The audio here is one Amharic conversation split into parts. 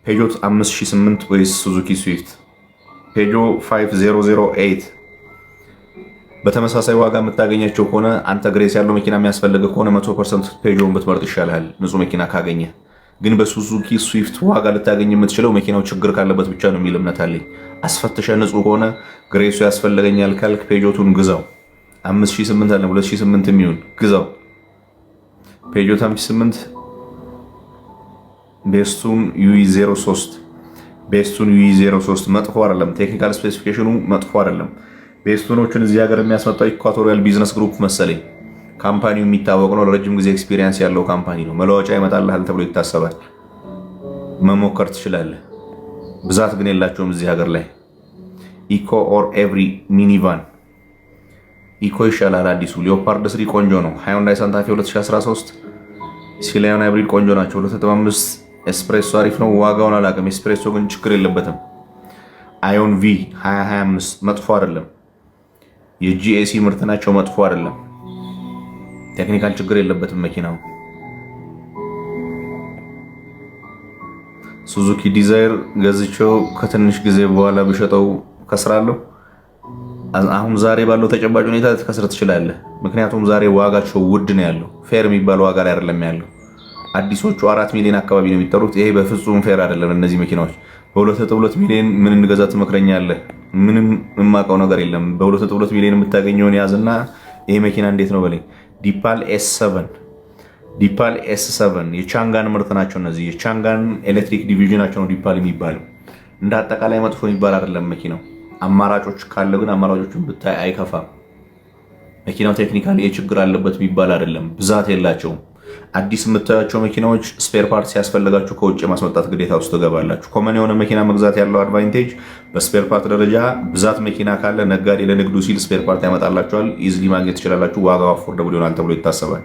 ፔጆት 5008 ወይስ ሱዙኪ ስዊፍት? ፔጆ 5008 በተመሳሳይ ዋጋ የምታገኛቸው ከሆነ አንተ ግሬስ ያለው መኪና የሚያስፈልግ ከሆነ 100% ፔጆን ብትመርጥ ይሻላል፣ ንጹህ መኪና ካገኘ። ግን በሱዙኪ ስዊፍት ዋጋ ልታገኝ የምትችለው መኪናው ችግር ካለበት ብቻ ነው የሚል እምነት አለኝ። አስፈትሸ ንጹህ ከሆነ ግሬሱ ያስፈልገኛል ካልክ ፔጆቱን ግዛው። 5008 አለ 2008 የሚሆን ግዛው። ፔጆት 58 ቤስቱን ዩኢ03 መጥፎ አይደለም። ቴክኒካል ስፔሲፊኬሽኑ መጥፎ አይደለም። ቤስቱኖቹን እዚህ ሀገር የሚያስመጣው ኢኳቶሪያል ቢዝነስ ግሩፕ መሰለኝ። ካምፓኒው የሚታወቅ ነው። ለረጅም ጊዜ ኤክስፒሪየንስ ያለው ካምፓኒ ነው። መለዋወጫ ይመጣልሃል ተብሎ ይታሰባል። መሞከር ትችላለህ። ብዛት ግን የላቸውም እዚህ ሀገር ላይ። ኢኮ ኦር ኤቭሪ ሚኒቫን ኢኮ ይሻላል። አዲሱ ሊዮፓርድ ስሪ ቆንጆ ነው። ሃዩንዳይ ሳንታፌ 2013 ሲሊዮን ሃይብሪድ ቆንጆ ናቸው። 2.5 ኤስፕሬሶ አሪፍ ነው። ዋጋውን አላውቅም። ኤስፕሬሶ ግን ችግር የለበትም። አዮን ቪ 2025 መጥፎ አይደለም። የጂኤሲ ምርት ናቸው። መጥፎ አይደለም። ቴክኒካል ችግር የለበትም መኪናው። ሱዙኪ ዲዛይር ገዝቼው ከትንሽ ጊዜ በኋላ ብሸጠው ከስራለሁ። አሁን ዛሬ ባለው ተጨባጭ ሁኔታ ልትከስር ትችላለህ። ምክንያቱም ዛሬ ዋጋቸው ውድ ነው ያለው። ፌር የሚባል ዋጋ ላይ አይደለም ያለው። አዲሶቹ 4 ሚሊዮን አካባቢ ነው የሚጠሩት። ይሄ በፍጹም ፌር አይደለም። እነዚህ መኪናዎች በ2.2 ሚሊዮን ምን እንገዛ ትመክረኛለህ? ምንም የማውቀው ነገር የለም። በ2.2 ሚሊዮን የምታገኘውን ያዝና ይሄ መኪና እንዴት ነው በለኝ። ዲፓል ኤስ7 የቻንጋን ምርት ናቸው። እነዚህ የቻንጋን ኤሌክትሪክ ዲቪዥናቸው ነው ዲፓል የሚባለው። እንደ አጠቃላይ መጥፎ የሚባል አይደለም መኪናው። አማራጮች ካለ ግን አማራጮችን ብታይ አይከፋም። መኪናው ቴክኒካሊ የችግር አለበት የሚባል አይደለም። ብዛት የላቸውም። አዲስ የምታያቸው መኪናዎች ስፔር ፓርት ሲያስፈልጋችሁ ከውጭ ማስመጣት ግዴታ ውስጥ ትገባላችሁ። ኮመን የሆነ መኪና መግዛት ያለው አድቫንቴጅ በስፔር ፓርት ደረጃ ብዛት መኪና ካለ ነጋዴ ለንግዱ ሲል ስፔር ፓርት ያመጣላችኋል። ኢዝሊ ማግኘት ትችላላችሁ። ዋጋው አፎርደብል ይሆናል ተብሎ ይታሰባል።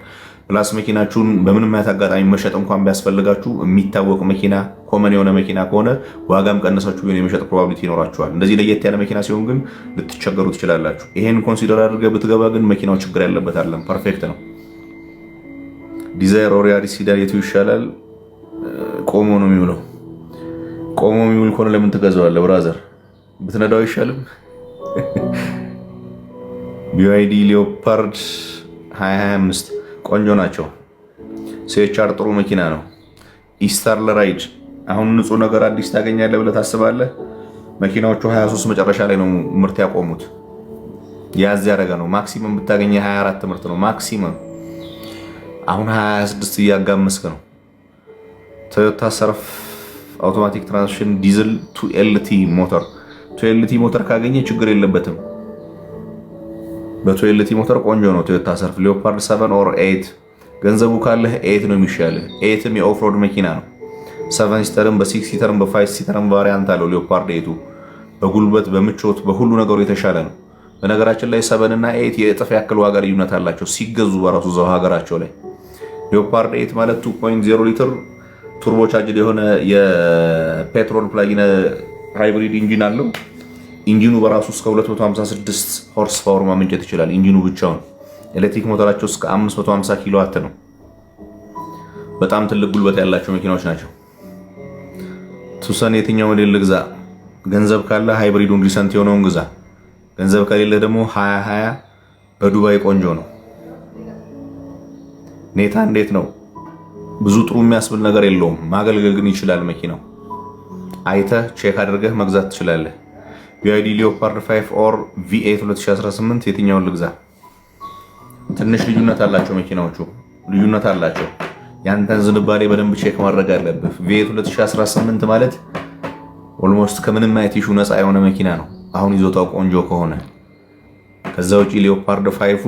ፕላስ መኪናችሁን በምንም አይነት አጋጣሚ መሸጥ እንኳን ቢያስፈልጋችሁ የሚታወቅ መኪና ኮመን የሆነ መኪና ከሆነ ዋጋም ቀነሳችሁ ቢሆን የመሸጥ ፕሮባቢሊቲ ይኖራችኋል። እንደዚህ ለየት ያለ መኪና ሲሆን ግን ልትቸገሩ ትችላላችሁ። ይሄን ኮንሲደር አድርገህ ብትገባ ግን መኪናው ችግር ያለበት አይደለም፣ ፐርፌክት ነው። ዲዛይር ኦር ያሪስ ሲዳን የቱ ይሻላል? ቆሞ ነው የሚውለው። ቆሞ የሚውል ከሆነ ለምን ትገዛዋለህ ብራዘር? ብትነዳው አይሻልም? ቢዋይዲ ሊዮፓርድ 2025 ቆንጆ ናቸው። ሲኤችአር ጥሩ መኪና ነው። ኢስታር ለራይድ አሁን ንጹህ ነገር አዲስ ታገኛለህ ብለህ ታስባለህ? መኪናዎቹ 23 መጨረሻ ላይ ነው ምርት ያቆሙት። ያዝ ያደረገ ነው። ማክሲመም ብታገኘ 24 ምርት ነው ማክሲመም። አሁን 26 እያጋመስክ ነው። ቶዮታ ሰርፍ አውቶማቲክ ትራንስሚሽን ዲዝል 2LT ሞተር ካገኘ ችግር የለበትም። በ2LT ሞተር ቆንጆ ነው ቶዮታ ሰርፍ። ሊዮፓርድ 7 ኦር 8 ገንዘቡ ካለህ 8 ነው የሚሻልህ። 8ም የኦፍሮድ መኪና ነው። 7 ሲተርም በ6 ሲተርም በ5 ሲተርም ቫሪያንት አለው ሊዮፓርድ 8ቱ። በጉልበት በምቾት በሁሉ ነገሩ የተሻለ ነው። በነገራችን ላይ 7 እና 8 የእጥፍ ያክል ዋጋ ልዩነት አላቸው ሲገዙ በራሱ እዛው ሀገራቸው ላይ። ሊዮፓርድ 8 ማለት 2.0 ሊትር ቱርቦ ቻርጅድ የሆነ የፔትሮል ፕላጊን ሃይብሪድ ኢንጂን አለው። ኢንጂኑ በራሱ እስከ 256 ሆርስ ፓወር ማመንጨት ይችላል። ኢንጂኑ ብቻውን። ኤሌክትሪክ ሞተራቸው እስከ 550 ኪሎ ዋት ነው። በጣም ትልቅ ጉልበት ያላቸው መኪናዎች ናቸው። ቱሰን የትኛው ሞዴል ልግዛ? ገንዘብ ካለ ሃይብሪዱን ሪሰንት የሆነውን ግዛ። ገንዘብ ከሌለ ደግሞ 2020 በዱባይ ቆንጆ ነው። ኔታ እንዴት ነው? ብዙ ጥሩ የሚያስብል ነገር የለውም። ማገልገል ግን ይችላል መኪናው። አይተህ ቼክ አድርገህ መግዛት ትችላለህ። ቢዋይዲ ሊዮፓርድ 5 ኦር V8 2018 የትኛውን ልግዛ? ትንሽ ልዩነት አላቸው መኪናዎቹ፣ ልዩነት አላቸው። ያንተን ዝንባሌ በደንብ ቼክ ማድረግ አለብህ። V8 2018 ማለት ኦልሞስት ከምንም አይነት ኢሹ ነፃ የሆነ መኪና ነው አሁን ይዞታው ቆንጆ ከሆነ። ከዛ ውጪ ሊዮፓርድ 5ፉ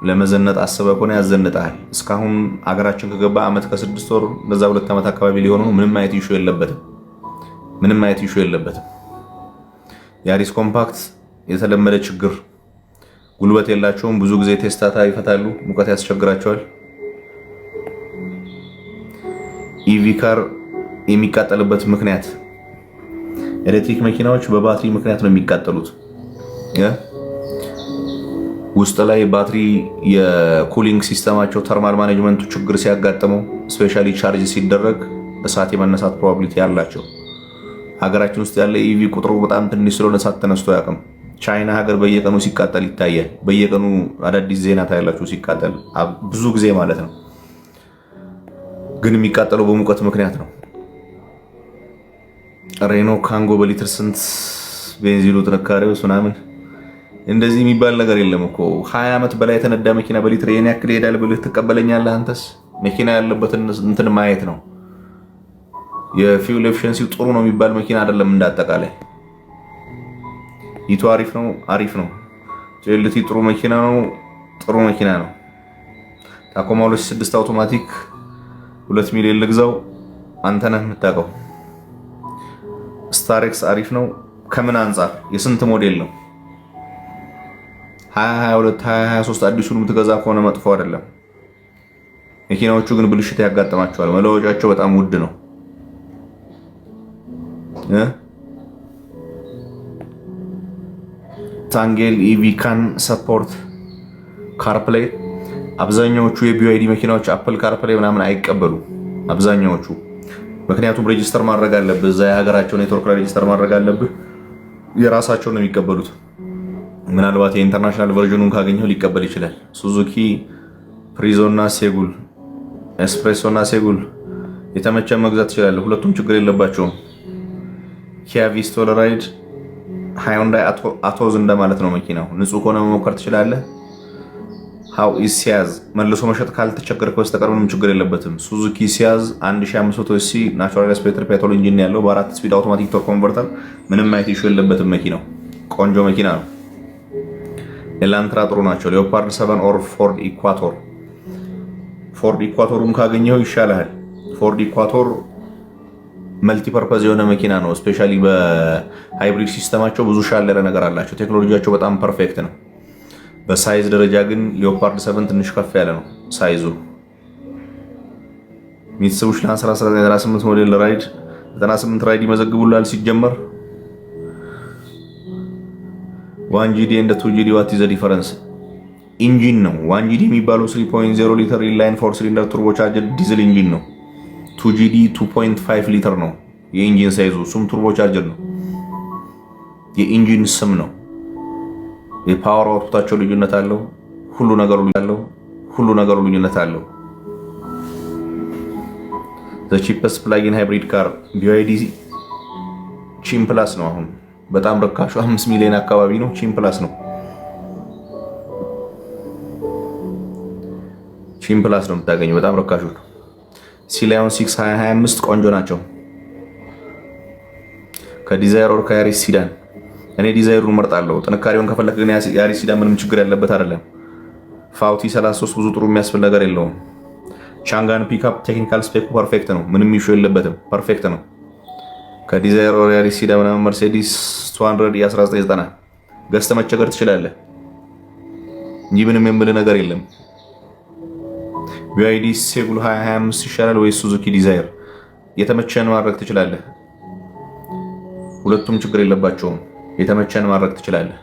ለመዘነጥ አስበህ ከሆነ ያዘንጣል። እስካሁን አገራችን ከገባ ዓመት ከ6 ወር በዛ 2 ዓመት አካባቢ ሊሆኑ ምንም አይነት ኢሹ የለበትም። ያሪስ ኮምፓክት የተለመደ ችግር፣ ጉልበት የላቸውም። ብዙ ጊዜ ቴስታታ ይፈታሉ፣ ሙቀት ያስቸግራቸዋል። ኢቪ ካር የሚቃጠልበት ምክንያት ኤሌክትሪክ መኪናዎች በባትሪ ምክንያት ነው የሚቃጠሉት። ውስጥ ላይ ባትሪ የኩሊንግ ሲስተማቸው ተርማል ማኔጅመንቱ ችግር ሲያጋጥመው ስፔሻሊ ቻርጅ ሲደረግ እሳት የመነሳት ፕሮባቢሊቲ ያላቸው ሀገራችን ውስጥ ያለ ኢቪ ቁጥሩ በጣም ትንሽ ስለሆነ እሳት ተነስቶ አያውቅም። ቻይና ሀገር በየቀኑ ሲቃጠል ይታያል። በየቀኑ አዳዲስ ዜና ታያላችሁ ሲቃጠል፣ ብዙ ጊዜ ማለት ነው። ግን የሚቃጠለው በሙቀት ምክንያት ነው። ሬኖ ካንጎ በሊትር ስንት ቤንዚኑ ጥንካሬው ምናምን እንደዚህ የሚባል ነገር የለም እኮ። 20 ዓመት በላይ የተነዳ መኪና በሊትር ይሄን ያክል ይሄዳል ብለህ ትቀበለኛለህ? አንተስ መኪና ያለበትን እንትን ማየት ነው። የፊውል ኤፊሽንሲው ጥሩ ነው የሚባል መኪና አይደለም እንዳጠቃላይ። ይቱ አሪፍ ነው። ጄልቲ ጥሩ መኪና ነው። ታኮማ 2006 አውቶማቲክ 2 ሚሊዮን ልግዛው፣ አንተ ነህ የምታውቀው። ስታሬክስ አሪፍ ነው። ከምን አንጻር? የስንት ሞዴል ነው? 2022 2023 አዲሱን የምትገዛ ከሆነ መጥፎ አይደለም። መኪናዎቹ ግን ብልሽት ያጋጥማቸዋል። መለወጫቸው በጣም ውድ ነው። ታንጌል ኢቪ ካን ሰፖርት ካርፕሌይ። አብዛኛዎቹ የቢዋይዲ መኪናዎች አፕል ካርፕሌይ ምናምን አይቀበሉም አብዛኛዎቹ። ምክንያቱም ሬጂስተር ማድረግ አለብህ፣ እዛ የሀገራቸው ኔትወርክ ላይ ሬጂስተር ማድረግ አለብህ። የራሳቸውን ነው የሚቀበሉት። ምናልባት የኢንተርናሽናል ቨርዥኑን ካገኘው ሊቀበል ይችላል። ሱዙኪ ፕሪዞ እና ሴጉል፣ ኤስፕሬሶ እና ሴጉል የተመቸ መግዛት ትችላለህ። ሁለቱም ችግር የለባቸውም። ኪያ ቪስቶ ለራይድ ሃይንዳይ አቶዝ እንደማለት ነው መኪናው። ንጹህ ከሆነ መሞከር ትችላለህ። ሃው ኢዝ ሲያዝ መልሶ መሸጥ ካልተቸገርክ በስተቀር ምንም ችግር የለበትም። ሱዙኪ ሲያዝ 1500 ሲ ናቹራል አስፔክተር ፔትሮል ኢንጂን ያለው በ4 ስፒድ አውቶማቲክ ቶርክ ኮንቨርተር ምንም አይነት ኢሹ የለበትም መኪናው። ቆንጆ መኪና ነው። ኤላንትራ ጥሩ ናቸው። ሌኦፓርድ 7 ኦር ፎርድ ኢኳቶር። ፎርድ ኢኳቶሩን ካገኘው ይሻላል። ፎርድ ኢኳቶር መልቲፐርፐዝ የሆነ መኪና ነው። ስፔሻሊ በሃይብሪድ ሲስተማቸው ብዙ ሻል ያለ ነገር አላቸው። ቴክኖሎጂያቸው በጣም ፐርፌክት ነው። በሳይዝ ደረጃ ግን ሌኦፓርድ 7 ትንሽ ከፍ ያለ ነው ሳይዙ። ሚትሱቢሺ ላንሰር 1998 ሞዴል ራይድ 98 ራይድ ይመዘግቡላል ሲጀመር። 1GD እንደ 2GD ዋት ኢዝ ዘ ዲፈረንስ? ኢንጂን ነው። 1GD የሚባለው 3.0 ሊትር ኢንላይን 4 ሲሊንደር ቱርቦ ቻርጀር ዲዝል ኢንጂን ነው። 2GD 2.5 ሊትር ነው የኢንጂን ሳይዙ። እሱም ቱርቦ ቻርጀር ነው። የኢንጂን ስም ነው። የፓወር አውትፑታቸው ልዩነት አለው። ሁሉ ነገሩ ልዩነት አለው። ዘ ቺፐስት ፕላጊን ሃይብሪድ ካር BYD ቺም ፕላስ ነው። አሁን በጣም ርካሹ 5 ሚሊዮን አካባቢ ነው። ቺም ፕላስ ነው። ቺም ፕላስ ነው የምታገኘው። በጣም ርካሹ ሲላዮን 6 2025 ቆንጆ ናቸው። ከዲዛይር ኦር ከያሪስ ሲዳን እኔ ዲዛይሩን እመርጣለሁ። ጥንካሬውን ከፈለክ ግን ያሪስ ሲዳን ምንም ችግር ያለበት አይደለም። ፋውቲ 33 ብዙ ጥሩ የሚያስብል ነገር የለውም። ቻንጋን ፒክአፕ ቴክኒካል ስፔክ ፐርፌክት ነው። ምንም ኢሹ የለበትም። ፐርፌክት ነው። ከዲዛይር ኦር ያሪስ ሲዳን ምናምን መርሴዲስ 200 የ1990 ገዝተህ መቸገር ትችላለህ እንጂ ምንም የምልህ ነገር የለም። BYD ሴጉል 2025 ይሻላል ወይስ ሱዙኪ ዲዛይር? የተመቸን ማድረግ ትችላለህ። ሁለቱም ችግር የለባቸውም። የተመቸን ማድረግ ትችላለህ።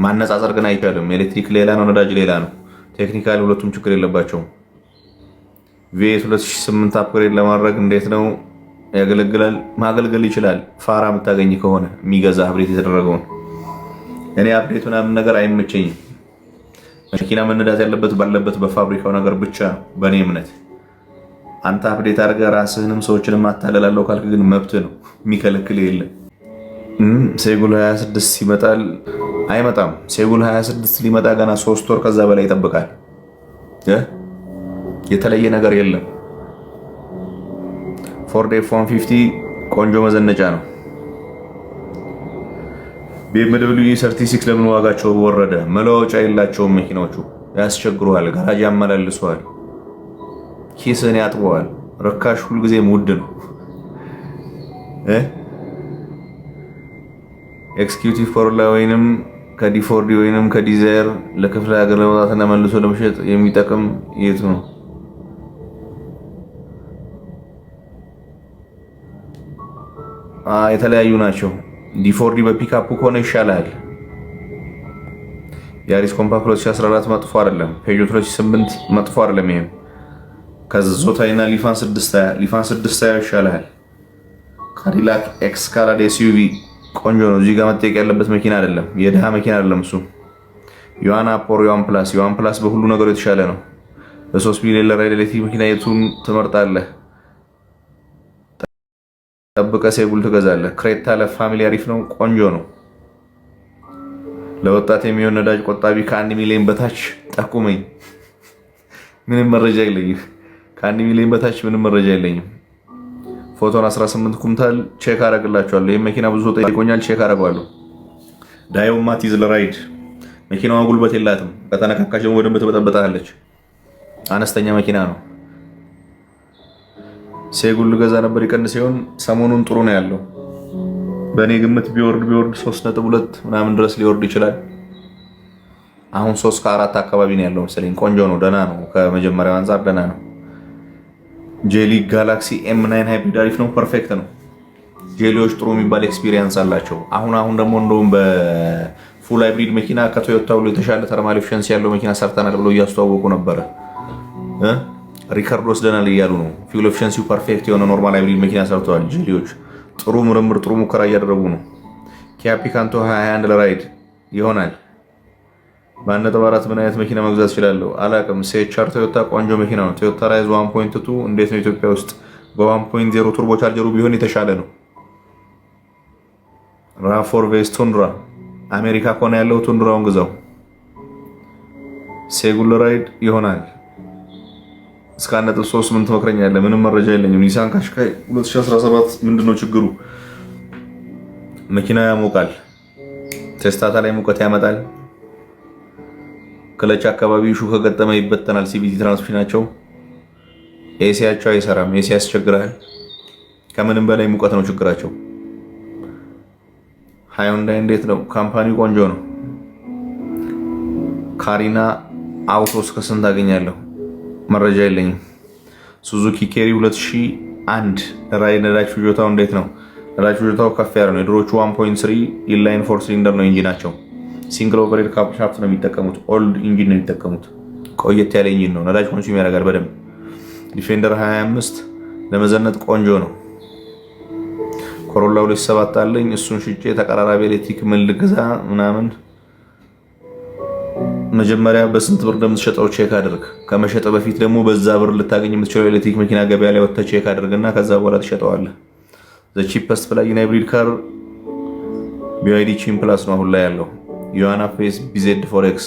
ማነጻጸር ግን አይቻልም። ኤሌክትሪክ ሌላ ነው፣ ነዳጅ ሌላ ነው። ቴክኒካሊ ሁለቱም ችግር የለባቸውም። V8 2008 አፕግሬድ ለማድረግ እንዴት ነው ያገለግላል? ማገልገል ይችላል። ፋራ የምታገኝ ከሆነ የሚገዛ አፕዴት የተደረገውን። እኔ አፕዴት ምናምን ነገር አይመቸኝም። መኪና መነዳት ያለበት ባለበት በፋብሪካው ነገር ብቻ በእኔ እምነት። አንተ አፕዴት አድርገህ ራስህንም ሰዎችንም አታለላለሁ ካልክ ግን መብት ነው፣ የሚከለክል የለም። ሴጉል 26 ይመጣል አይመጣም? ሴጉል 26 ሊመጣ ገና 3 ወር ከዛ በላይ ይጠብቃል። የተለየ ነገር የለም። ፎርድ F150 ቆንጆ መዘነጫ ነው። BMW 36 ለምን ዋጋቸው ወረደ? መለዋወጫ የላቸውም መኪናዎቹ። ያስቸግሩሃል፣ ጋራጅ ያመላልሰዋል፣ ኪስን ያጥበዋል። ርካሽ ሁልጊዜም ውድ ነው። ኤክስኪዩቲቭ ኮሮላ ወይንም ከዲ4ዲ ወይንም ከዲዛይር ለክፍለ ሀገር ለመውጣትና መልሶ ለመሸጥ የሚጠቅም የቱ ነው? የተለያዩ ናቸው። ዲ4ዲ በፒካፑ ከሆነ ይሻላል። ያሪስ ኮምፓክት 2014 መጥፎ አይደለም። ፔጆት 2008 መጥፎ አይደለም። ይሄም ከዞታይና ሊፋን 620 ይሻላል። ካዲላክ ኤክስካላድ ኤስዩቪ ቆንጆ ነው። እዚህ ጋር መጠየቅ ያለበት መኪና አይደለም፣ የድሃ መኪና አይደለም እሱ። ዮአን አፕ ኦር ዮአን ፕላስ? ዮአን ፕላስ በሁሉ ነገሩ የተሻለ ነው። በ3 ሚሊዮን ለራይድ ኤሌክትሪክ መኪና የቱን ትመርጣለህ? ጠብቀ ሴጉል ትገዛለህ። ክሬታ ለፋሚሊ አሪፍ ነው፣ ቆንጆ ነው። ለወጣት የሚሆን ነዳጅ ቆጣቢ ከ1 ሚሊዮን በታች ጠቁመኝ። ምንም መረጃ የለኝም። ከ1 ሚሊዮን በታች ምንም መረጃ የለኝም። ፎቶን 18 ኩንታል ቼክ አደርግላችኋለሁ። ይህ መኪና ብዙ ሰው ጠይቆኛል፣ ቼክ አደርገዋለሁ። ዳይው ማቲዝ ለራይድ መኪናዋ ጉልበት የላትም። ከተነካካች ደግሞ በደንብ ትበጠበጣለች። አነስተኛ መኪና ነው። ሴጉል ልገዛ ነበር ይቀንስ ሲሆን ሰሞኑን ጥሩ ነው ያለው። በእኔ ግምት ቢወርድ 3.2 ምናምን ድረስ ሊወርድ ይችላል። አሁን 3 ከ4 አካባቢ ነው ያለው መሰለኝ። ቆንጆ ነው፣ ደህና ነው። ከመጀመሪያው አንጻር ደህና ነው። ጄሊ ጋላክሲ M9 ሃይብሪድ አሪፍ ነው፣ ፐርፌክት ነው። ጄሊዎች ጥሩ የሚባል ኤክስፒሪየንስ አላቸው። አሁን ደግሞ እንደውም በፉል ሃይብሪድ መኪና ከቶዮታ ብሎ የተሻለ ተርማል ኤፊሽንሲ ያለው መኪና ሰርተናል ብሎ እያስተዋወቁ ነበረ። ሪከርድ ወስደናል እያሉ ነው። ፊውል ኤፊሽንሲው ፐርፌክት የሆነ ኖርማል ሃይብሪድ መኪና ሰርተዋል ጄሊዎች። ጥሩ ምርምር፣ ጥሩ ሙከራ እያደረጉ ነው። ኪያ ፒካንቶ 21 ለራይድ ይሆናል። በ1.4 ምን አይነት መኪና መግዛት እችላለሁ? አላቅም። ሴቻር ቶዮታ ቆንጆ መኪና ነው። ቶዮታ ራይዝ 1.2 እንዴት ነው ኢትዮጵያ ውስጥ? በ1.0 ቱርቦ ቻርጀሩ ቢሆን የተሻለ ነው። ራፎር ቬስ ቱንድራ አሜሪካ ከሆነ ያለው ቱንድራውን ግዛው። ሴጉል ራይድ ይሆናል። እስከ 1.3 ምን ትመክረኛለህ? ምንም መረጃ የለኝም። ኒሳን ካሽካይ 2017 ምንድነው ችግሩ? መኪና ያሞቃል። ቴስታታ ላይ ሙቀት ያመጣል። ክለች አካባቢ ሹ ከገጠመ ይበተናል። ሲቪቲ ትራንስሚሽናቸው ኤሲያቸው አይሰራም። ኤሲ ያስቸግራል። ከምንም በላይ ሙቀት ነው ችግራቸው። ሃዩንዳይ እንዴት ነው? ካምፓኒው ቆንጆ ነው። ካሪና አውቶስ ከስንት አገኛለሁ? መረጃ የለኝም። ሱዙኪ ኬሪ 2001 ራይ ነዳጅ ፍጆታው እንዴት ነው? ነዳጅ ፍጆታው ከፍ ያለ ነው። የድሮቹ 1.3 ኢንላይን 4 ሲሊንደር ነው ኢንጂናቸው። ሲንግል ኦቨርሄድ ሻፍት ነው የሚጠቀሙት። ኦልድ ኢንጂን ነው የሚጠቀሙት። ቆየት ያለ ኢንጂን ነው። ነዳጅ ኮንሱም ያደርጋል በደንብ። ዲፌንደር 25 ለመዘነጥ ቆንጆ ነው። ኮሮላ 27 አለኝ። እሱን ሽጬ ተቀራራቢ ኤሌክትሪክ ምን ልግዛ ምናምን። መጀመሪያ በስንት ብር እንደምትሸጠው ቼክ አድርግ። ከመሸጥ በፊት ደግሞ በዛ ብር ልታገኝ የምትችለው ኤሌክትሪክ መኪና ገበያ ላይ ወጥተህ ቼክ አድርግና ከዛ በኋላ ትሸጠዋለህ። ዘ ቺፐስት ፕላጊን ሃይብሪድ ካር BYD ቺን ፕላስ ነው አሁን ላይ ያለው። ዮአን ፌስ BZ ፎሬክስ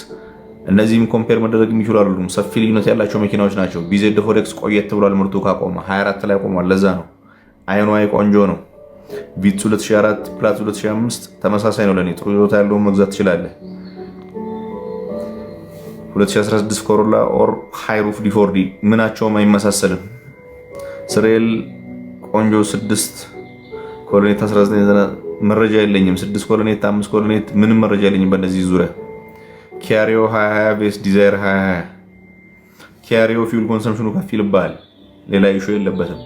እነዚህም ኮምፔር መደረግ የሚችሉ አይደሉም። ሰፊ ልዩነት ያላቸው መኪናዎች ናቸው። BZ ፎሬክስ ቆየት ብሏል። ምርቱ ካቆመ 24 ላይ ቆሟል። ለዛ ነው። አይኖይ ቆንጆ ነው። ቪትስ 2004 ፕላስ 2005 ተመሳሳይ ነው። ለኔ ጥሩ ይዞታ ያለውን መግዛት ትችላለህ። 2016 ኮሮላ ኦር ሃይሩፍ ዲ4ዲ ምናቸውም አይመሳሰልም። ስሬል ቆንጆ 6 ኮሎኔት 1990 መረጃ የለኝም። 6 ኮሎኔት 5 ኮሎኔት ምንም መረጃ የለኝም በእነዚህ ዙሪያ። ኪያሪዮ 2020 ቤስ ዲዛይር 2020 ኪያሪዮ ፊውል ኮንሰምፕሽኑ ከፍ ይልባል። ሌላ ኢሹ የለበትም።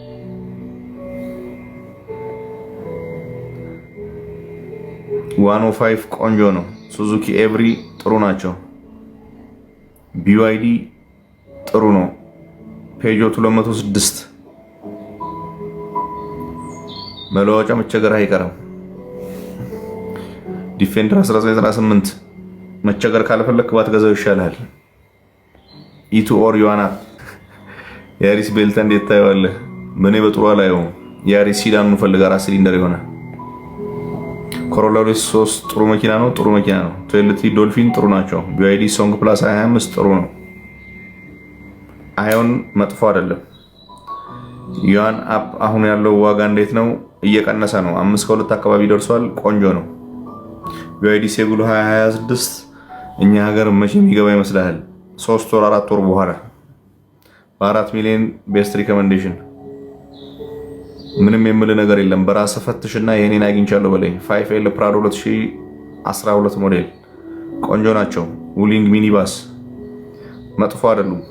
ዋን ኦ ፋይቭ ቆንጆ ነው። ሱዙኪ ኤቭሪ ጥሩ ናቸው። BYD ጥሩ ነው። ፔጆት 206 መለዋወጫ መቸገር አይቀርም። ዲፌንደር 1998 መቸገር ካልፈለክ ባትገዛው ይሻላል። ኢቱ ኦር ዮአና ያሪስ ቤልታ እንዴት ታየዋለህ? በኔ በጥሩ አላየውም። ያሪስ ሲዳን ፈልጋ 4 ሲሊንደር የሆነ ኮሮላ 3 ጥሩ መኪና ነው። ጥሩ መኪና ነው። ቶዮታ ዶልፊን ጥሩ ናቸው። BYD ሶንግ ፕላስ 25 ጥሩ ነው። አዮን መጥፎ አይደለም። ዮአን አፕ አሁን ያለው ዋጋ እንዴት ነው? እየቀነሰ ነው። 5 ከ2 አካባቢ ደርሷል። ቆንጆ ነው። BYD ሴጉል 2026 እኛ ሀገር መቼ የሚገባ ይመስላል? 3 ወር 4 ወር በኋላ በ4 ሚሊዮን ቤስት ሪኮመንዴሽን። ምንም የምል ነገር የለም። በራስ ፈትሽና የኔን አግኝቻለሁ በለኝ። 5L ፕራዶ 2012 ሞዴል ቆንጆ ናቸው። ውሊንግ ሚኒባስ መጥፎ አይደሉም።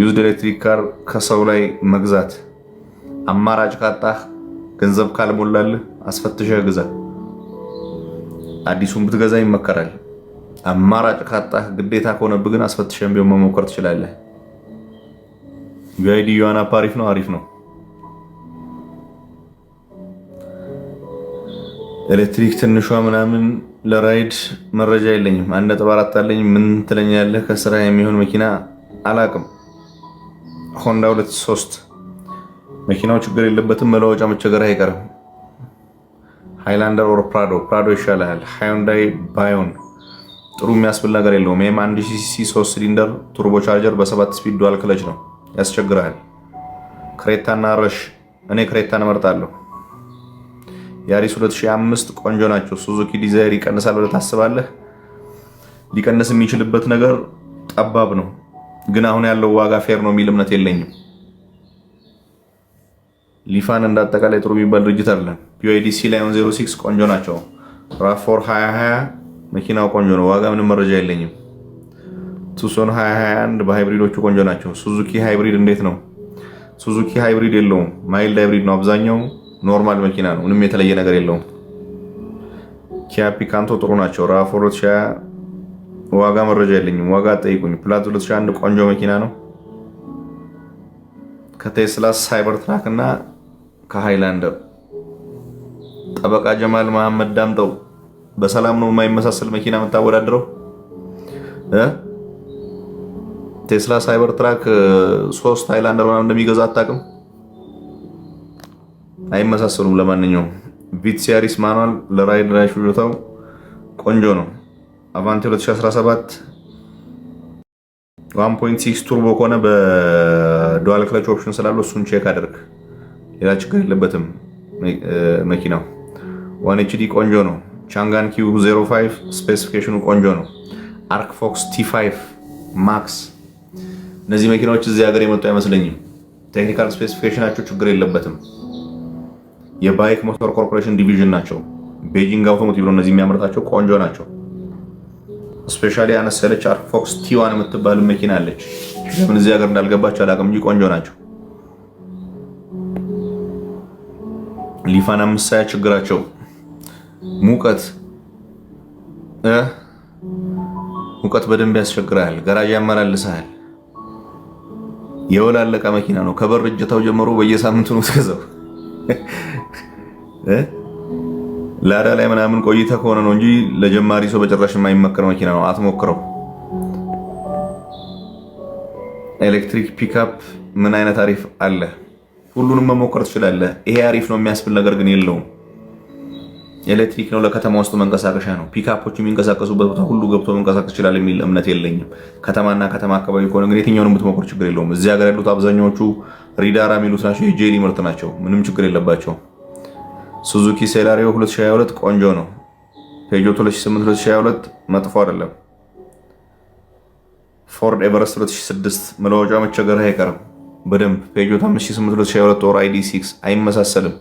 ዩዝድ ኤሌክትሪክ ካር ከሰው ላይ መግዛት አማራጭ ካጣህ ገንዘብ ካልሞላልህ አስፈትሸህ ግዛ። አዲሱን ብትገዛ ይመከራል። አማራጭ ካጣህ ግዴታ ከሆነብህ ግን አስፈትሸህ ቢሆን መሞከር ትችላለህ። BYD ዮአን አፕ አሪፍ ነው። ኤሌክትሪክ ትንሿ ምናምን ለራይድ መረጃ የለኝም። 1.4 አለኝ። ምን ትለኛለህ? ከስራ የሚሆን መኪና አላቅም። ሆንዳ 23 መኪናው ችግር የለበትም። መለወጫ መቸገር አይቀርም። ሃይላንደር ኦር ፕራዶ ይሻላል። ሃዩንዳይ ባዮን ጥሩ የሚያስብል ነገር የለውም። ይህም 1000 ሲሲ 3 ሲሊንደር ቱርቦ ቻርጀር በ7 ስፒድ ዱዋል ክለች ነው። ያስቸግራል። ክሬታና ረሽ እኔ ክሬታን እመርጣለሁ። ያሪስ 2005 ቆንጆ ናቸው። ሱዙኪ ዲዛይር ይቀንሳል ብለህ ታስባለህ? ሊቀንስ የሚችልበት ነገር ጠባብ ነው፣ ግን አሁን ያለው ዋጋ ፌር ነው የሚል እምነት የለኝም። ሊፋን እንዳጠቃላይ ጥሩ የሚባል ድርጅት አይደለም። BYD C-Lion 06 ቆንጆ ናቸው። RAV4 2020 መኪናው ቆንጆ ነው። ዋጋ ምንም መረጃ የለኝም። ቱሶን 2021 በሃይብሪዶቹ ቆንጆ ናቸው። ሱዙኪ ሃይብሪድ እንዴት ነው? ሱዙኪ ሃይብሪድ የለውም፣ ማይልድ ሃይብሪድ ነው። አብዛኛው ኖርማል መኪና ነው፣ ምንም የተለየ ነገር የለውም። ኪያ ፒካንቶ ጥሩ ናቸው። RAV4 2020 ዋጋ መረጃ የለኝም፣ ዋጋ ጠይቁኝ። ፕላት 2001 ቆንጆ መኪና ነው። ከቴስላ ሳይበር ትራክ እና ከሃይላንደር ጠበቃ ጀማል መሐመድ ዳምጠው በሰላም ነው የማይመሳሰል መኪና የምታወዳድረው? ቴስላ ሳይበር ትራክ 3 ሃይላንደር ምናምን እንደሚገዛ አታውቅም? አይመሳሰሉም። ለማንኛውም ቪትስ ያሪስ ማኑዋል ለራይድ ላይ ሽሎታው ቆንጆ ነው። አቫንቴ 2017 1.6 ቱርቦ ከሆነ በዱዋል ክለች ኦፕሽን ስላለው እሱን ቼክ አድርግ። ሌላ ችግር የለበትም መኪናው። 1HD ቆንጆ ነው። ቻንጋን Q05 ስፔሲፊኬሽኑ ቆንጆ ነው። አርክ ፎክስ T5 ማክስ እነዚህ መኪናዎች እዚህ ሀገር የመጡ አይመስለኝም። ቴክኒካል ስፔሲፊኬሽናቸው ችግር የለበትም። የባይክ ሞተር ኮርፖሬሽን ዲቪዥን ናቸው። ቤጂንግ አውቶሞቲቭ ነው እነዚህ የሚያመርታቸው፣ ቆንጆ ናቸው። ስፔሻሊ አነስ ያለች አርክ ፎክስ T1 የምትባል መኪና አለች። ለምን እዚህ ሀገር እንዳልገባች አላውቅም እንጂ ቆንጆ ናቸው። ሊፋን 520 ችግራቸው ሙቀት በደንብ ያስቸግራል። ገራጅ ያመላልሳል። የወላለቀ መኪና ነው። ከበር እጀታው ጀምሮ በየሳምንቱ ነው ተገዛው። ላዳ ላይ ምናምን ቆይታ ከሆነ ነው እንጂ ለጀማሪ ሰው በጭራሽ የማይመከር መኪና ነው። አትሞክረው። ኤሌክትሪክ ፒክአፕ ምን አይነት አሪፍ አለ? ሁሉንም መሞከር ትችላለህ። ይሄ አሪፍ ነው የሚያስብል ነገር ግን የለውም። ኤሌክትሪክ ነው፣ ለከተማ ውስጥ መንቀሳቀሻ ነው። ፒክአፖች የሚንቀሳቀሱበት ቦታ ሁሉ ገብቶ መንቀሳቀስ ይችላል የሚል እምነት የለኝም። ከተማና ከተማ አካባቢ ከሆነ ግን የትኛውንም ብትሞክር ችግር የለውም። እዚህ ሀገር ያሉት አብዛኛዎቹ ሪዳራ የሚሉት ናቸው፣ የጄሊ ምርት ናቸው። ምንም ችግር የለባቸው። ሱዙኪ ሴላሪዮ 2022 ቆንጆ ነው። ፔጆት 2008 2022 መጥፎ አይደለም። ፎርድ ኤቨረስት 2006 መለወጫ መቸገር አይቀርም በደንብ። ፔጆት 58 2022 ኦር ID6 አይመሳሰልም።